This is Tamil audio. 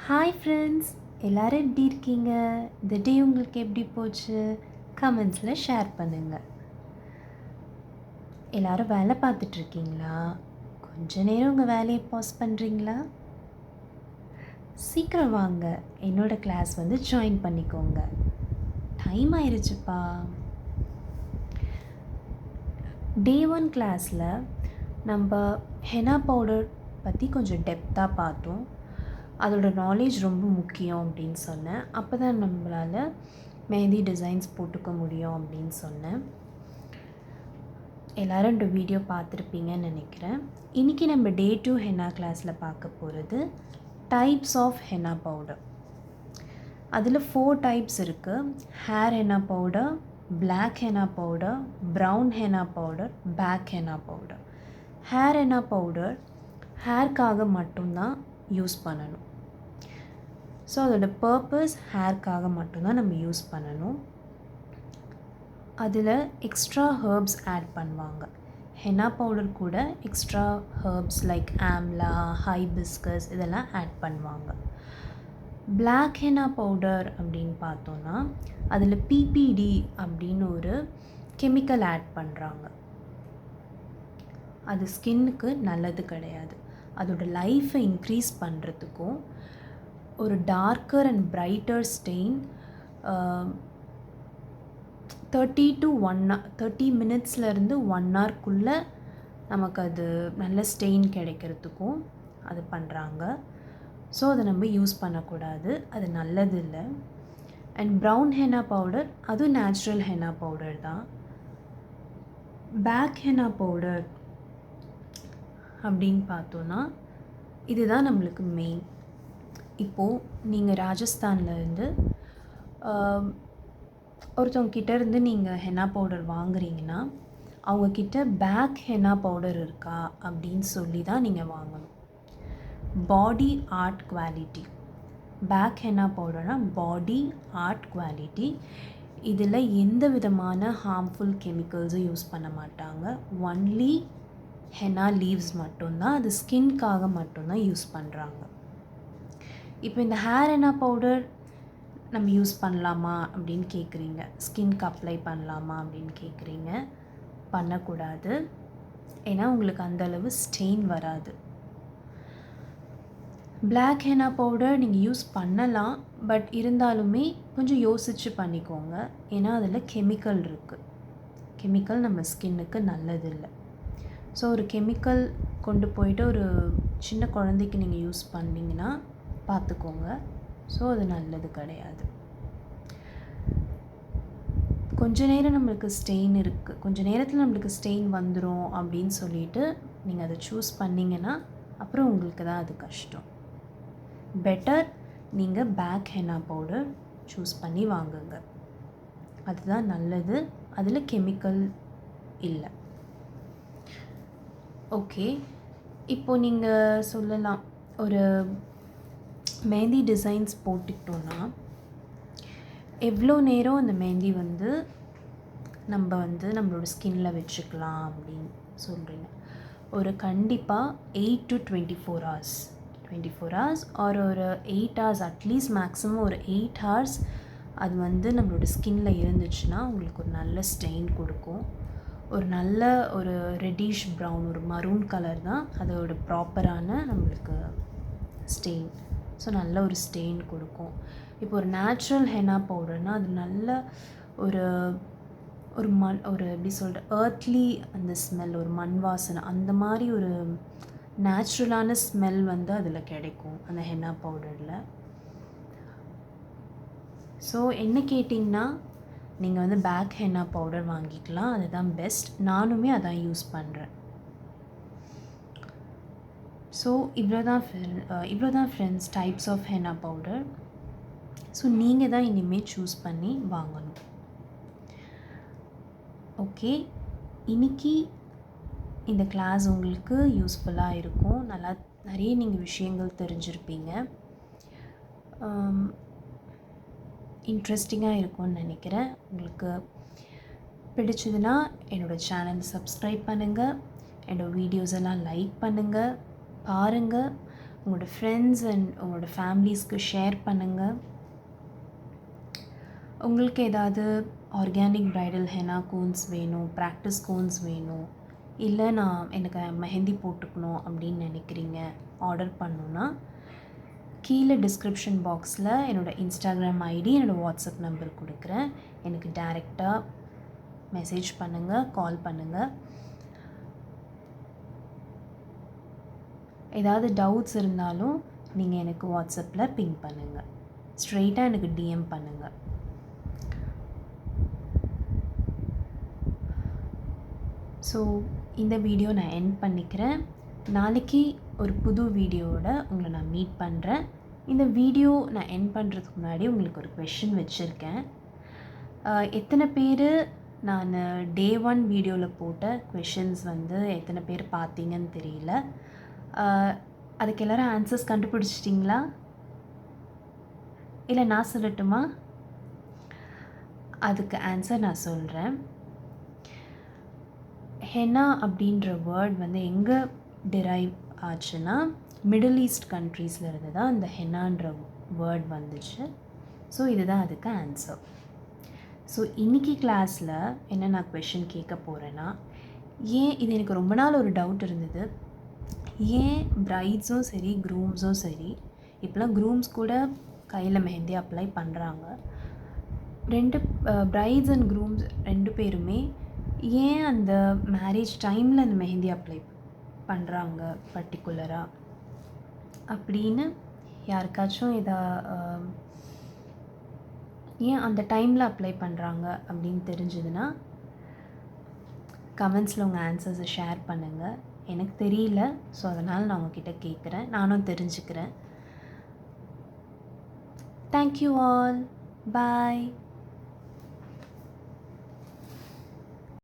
ஹாய் ஃப்ரெண்ட்ஸ், எல்லோரும் எப்படி இருக்கீங்க? இந்த டே உங்களுக்கு எப்படி போச்சு? கமெண்ட்ஸில் ஷேர் பண்ணுங்கள். எல்லோரும் வேலை பார்த்துட்ருக்கீங்களா? கொஞ்ச நேரம் உங்கள் வேலையை பாஸ் பண்ணுறீங்களா? சீக்கிரம் வாங்க, என்னோடய கிளாஸ் வந்து ஜாயின் பண்ணிக்கோங்க. டைம் ஆயிடுச்சுப்பா. டே 1 கிளாஸில் நம்ம ஹெனா பவுடர் பற்றி கொஞ்சம் டெப்த்தாக பார்த்தோம். அதோட நாலேஜ் ரொம்ப முக்கியம் அப்படின்னு சொன்னேன். அப்போ தான் நம்மளால் மெஹந்தி டிசைன்ஸ் போட்டுக்க முடியும் அப்படின்னு சொன்னேன். எல்லோரும் இந்த வீடியோ பார்த்துருப்பீங்கன்னு நினைக்கிறேன். இன்றைக்கி நம்ம டே 2 ஹென்னா கிளாஸில் பார்க்க போகிறது டைப்ஸ் ஆஃப் ஹென்னா பவுடர். அதில் 4 டைப்ஸ் இருக்குது. Hair henna powder, black henna powder, brown henna powder, pack henna powder. Hair henna powder ஹேர்க்காக மட்டும்தான் யூஸ் பண்ணணும். ஸோ அதோட பர்பஸ் ஹேர்க்காக மட்டும்தான் நம்ம யூஸ் பண்ணணும். அதில் எக்ஸ்ட்ரா ஹர்ப்ஸ் ஆட் பண்ணுவாங்க. ஹென்னா பவுடர் கூட extra herbs like amla, hibiscus இதெல்லாம் ஆட் பண்ணுவாங்க. பிளாக் ஹென்னா பவுடர் அப்படின்னு பார்த்தோன்னா அதில் பிபிடி அப்படின்னு ஒரு கெமிக்கல் ஆட் பண்ணுறாங்க. அது ஸ்கின்னுக்கு நல்லது கிடையாது. அதோட லைஃப்பை இன்க்ரீஸ் பண்ணுறதுக்கும் ஒரு டார்க்கர் அண்ட் பிரைட்டர் ஸ்டெயின் 30 மினிட்ஸ்லேருந்து 1 ஹவர்க்குள்ளே நமக்கு அது நல்ல ஸ்டெயின் கிடைக்கிறதுக்கும் அது பண்ணுறாங்க. ஸோ அதை நம்ம யூஸ் பண்ணக்கூடாது, அது நல்லது இல்லை. அண்ட் ப்ரௌன் ஹென்னா பவுடர் அதுவும் நேச்சுரல் ஹென்னா பவுடர் தான். பேக் ஹென்னா பவுடர் அப்படின்னு பார்த்தோன்னா இதுதான் நம்மளுக்கு மெயின். இப்போது நீங்கள் ராஜஸ்தான்லேருந்து ஒருத்தவங்கிட்ட இருந்து நீங்கள் ஹென்னா பவுடர் வாங்குறீங்கன்னா அவங்கக்கிட்ட பேக் ஹென்னா பவுடர் இருக்கா அப்படின்னு சொல்லி தான் நீங்கள் வாங்கணும். பாடி ஆர்ட் குவாலிட்டி பேக் ஹென்னா பவுடர்னால் பாடி ஆர்ட் குவாலிட்டி. இதில் எந்த விதமான ஹார்ம்ஃபுல் கெமிக்கல்ஸும் யூஸ் பண்ண மாட்டாங்க. ஒன்லி ஹென்னா லீவ்ஸ் மட்டும்தான், அது ஸ்கின்காக மட்டும்தான் யூஸ் பண்ணுறாங்க. இப்போ இந்த ஹேர் ஹென்னா பவுடர் நம்ம யூஸ் பண்ணலாமா அப்படின்னு கேட்குறீங்க, ஸ்கின்க்கு அப்ளை பண்ணலாமா அப்படின்னு கேட்குறீங்க. பண்ணக்கூடாது, ஏன்னா உங்களுக்கு அந்தளவு ஸ்டெயின் வராது. பிளாக் ஹென்னா பவுடர் நீங்கள் யூஸ் பண்ணலாம், பட் இருந்தாலுமே கொஞ்சம் யோசித்து பண்ணிக்கோங்க, ஏன்னா அதில் கெமிக்கல் இருக்குது. கெமிக்கல் நம்ம ஸ்கின்னுக்கு நல்லதில்லை. ஸோ ஒரு கெமிக்கல் கொண்டு போயிட்டு ஒரு சின்ன குழந்தைக்கு நீங்கள் யூஸ் பண்ணிங்கன்னா பார்த்துக்கோங்க. ஸோ அது நல்லது கிடையாது. கொஞ்ச நேரம் நம்மளுக்கு ஸ்டெயின் இருக்குது, கொஞ்சம் நேரத்தில் நம்மளுக்கு ஸ்டெயின் வந்துடும் அப்படின்னு சொல்லிட்டு நீங்கள் அதை சூஸ் பண்ணிங்கன்னா அப்புறம் உங்களுக்கு தான் அது கஷ்டம். பெட்டர் நீங்கள் பேக் ஹென்னா பவுடர் சூஸ் பண்ணி வாங்குங்க, அதுதான் நல்லது. அதில் கெமிக்கல் இல்லை. ஓகே, இப்போது நீங்கள் சொல்லலாம், ஒரு மெஹந்தி டிசைன்ஸ் போட்டுக்கிட்டோன்னா எவ்வளோ நேரம் அந்த மெஹந்தி வந்து நம்மளோட ஸ்கின்னில் வச்சுக்கலாம் அப்படின்னு சொல்கிறீங்க. ஒரு கண்டிப்பாக 8 to 24 hours 24 hours ஒரு 8 hours அட்லீஸ்ட் மேக்ஸிமம் ஒரு 8 hours அது வந்து நம்மளோட ஸ்கின்னில் இருந்துச்சுன்னா உங்களுக்கு ஒரு நல்ல ஸ்டெயின் கொடுக்கும். ஒரு நல்ல ஒரு ரெட்டிஷ் ப்ரௌன், ஒரு மரூன் கலர் தான் அதோட ப்ராப்பரான நம்மளுக்கு ஸ்டெயின். ஸோ நல்ல ஒரு ஸ்டெயின் கொடுக்கும். இப்போ ஒரு நேச்சுரல் ஹென்னா பவுடர்னால் அது நல்ல ஒரு ஒரு எப்படி சொல்கிற ஏர்த்லி அந்த ஸ்மெல், ஒரு மண் வாசனை, அந்த மாதிரி ஒரு நேச்சுரலான ஸ்மெல் வந்து அதில் கிடைக்கும் அந்த ஹென்னா பவுடரில். ஸோ என்ன கேட்டிங்கன்னா நீங்கள் வந்து பேக் ஹென்னா பவுடர் வாங்கிக்கலாம், அதுதான் பெஸ்ட். நானுமே அதான் யூஸ் பண்ணுறேன். ஸோ இவ்வளோ தான் friends types of henna powder. So நீங்கள் தான் இனிமேல் சூஸ் பண்ணி வாங்கணும். ஓகே, இன்றைக்கி இந்த கிளாஸ் உங்களுக்கு யூஸ்ஃபுல்லாக இருக்கும். நிறைய நீங்கள் விஷயங்கள் தெரிஞ்சிருப்பீங்க. இன்ட்ரெஸ்டிங்காக இருக்கும்னு நினைக்கிறேன். உங்களுக்கு பிடிச்சதுன்னா என்னோடய சேனல் சப்ஸ்கிரைப் பண்ணுங்கள், என்னோடய வீடியோஸ் எல்லாம் லைக் பண்ணுங்கள், பாருங்கள். உங்களோட ஃப்ரெண்ட்ஸ் அண்ட் உங்களோட ஃபேமிலிஸ்க்கு ஷேர் பண்ணுங்கள். உங்களுக்கு ஏதாவது ஆர்கானிக் ப்ரைடல் ஹெனா கோன்ஸ் வேணும், ப்ராக்டிஸ் கோன்ஸ் வேணும், இல்லை எனக்கு மெஹந்தி போட்டுக்கணும் அப்படின்னு நினைக்கிறீங்க, ஆர்டர் பண்ணணுன்னா கீழே டிஸ்கிரிப்ஷன் பாக்ஸில் என்னோடய இன்ஸ்டாகிராம் ஐடி, என்னோடய வாட்ஸ்அப் நம்பர் கொடுக்குறேன். எனக்கு டைரெக்டாக மெசேஜ் பண்ணுங்கள், கால் பண்ணுங்கள். ஏதாவது டவுட்ஸ் இருந்தாலும் நீங்கள் எனக்கு வாட்ஸ்அப்பில் பிங் பண்ணுங்கள், ஸ்ட்ரெயிட்டாக எனக்கு டிஎம் பண்ணுங்கள். ஸோ இந்த வீடியோ நான் எண்ட் பண்ணிக்கிறேன். நாளைக்கு ஒரு புது வீடியோவோட உங்களை நான் மீட் பண்ணுறேன். இந்த வீடியோ நான் எண்ட் பண்ணுறதுக்கு முன்னாடி உங்களுக்கு ஒரு கொஷின் வச்சுருக்கேன். எத்தனை பேர் நான் டே 1 வீடியோவில் போட்ட கொஷின்ஸ் எத்தனை பேர் பார்த்தீங்கன்னு தெரியல. அதுக்கு எல்லோரும் ஆன்சர்ஸ் கண்டுபிடிச்சிட்டிங்களா? இல்லை நான் சொல்லட்டுமா? அதுக்கு ஆன்சர் நான் சொல்கிறேன். ஹெனா அப்படின்ற வேர்ட் எங்கே டிரைவ் ஆச்சுன்னா மிடில் ஈஸ்ட் கண்ட்ரீஸில் இருந்து தான் இந்த ஹெனான்ற வேர்ட் வந்துச்சு. ஸோ இதுதான் அதுக்கு ஆன்சர். ஸோ இன்றைக்கி கிளாஸில் என்ன நான் கொஷின் கேட்க போகிறேன்னா, இது எனக்கு ரொம்ப நாள் ஒரு டவுட் இருந்தது. ஏன் பிரைட்ஸும் சரி க்ரூம்ஸும் சரி, இப்போலாம் க்ரூம்ஸ் கூட கையில் மெஹந்தி அப்ளை பண்ணுறாங்க. பிரைட்ஸ் அண்ட் க்ரூம்ஸ் 2 பேருமே ஏன் அந்த மேரேஜ் டைமில் அந்த மெஹந்தி அப்ளை பண்ணுறாங்க பர்டிகுலராக அப்படின்னு யாருக்காச்சும் ஏன் அந்த டைமில் அப்ளை பண்ணுறாங்க அப்படின்னு தெரிஞ்சதுன்னா கமெண்ட்ஸில் உங்கள் ஆன்சர்ஸை ஷேர் பண்ணுங்கள். எனக்கு தெரியல, ஸோ அதனால் நான் உங்ககிட்ட கேட்குறேன், நானும் தெரிஞ்சுக்கிறேன். Thank you all. பாய்.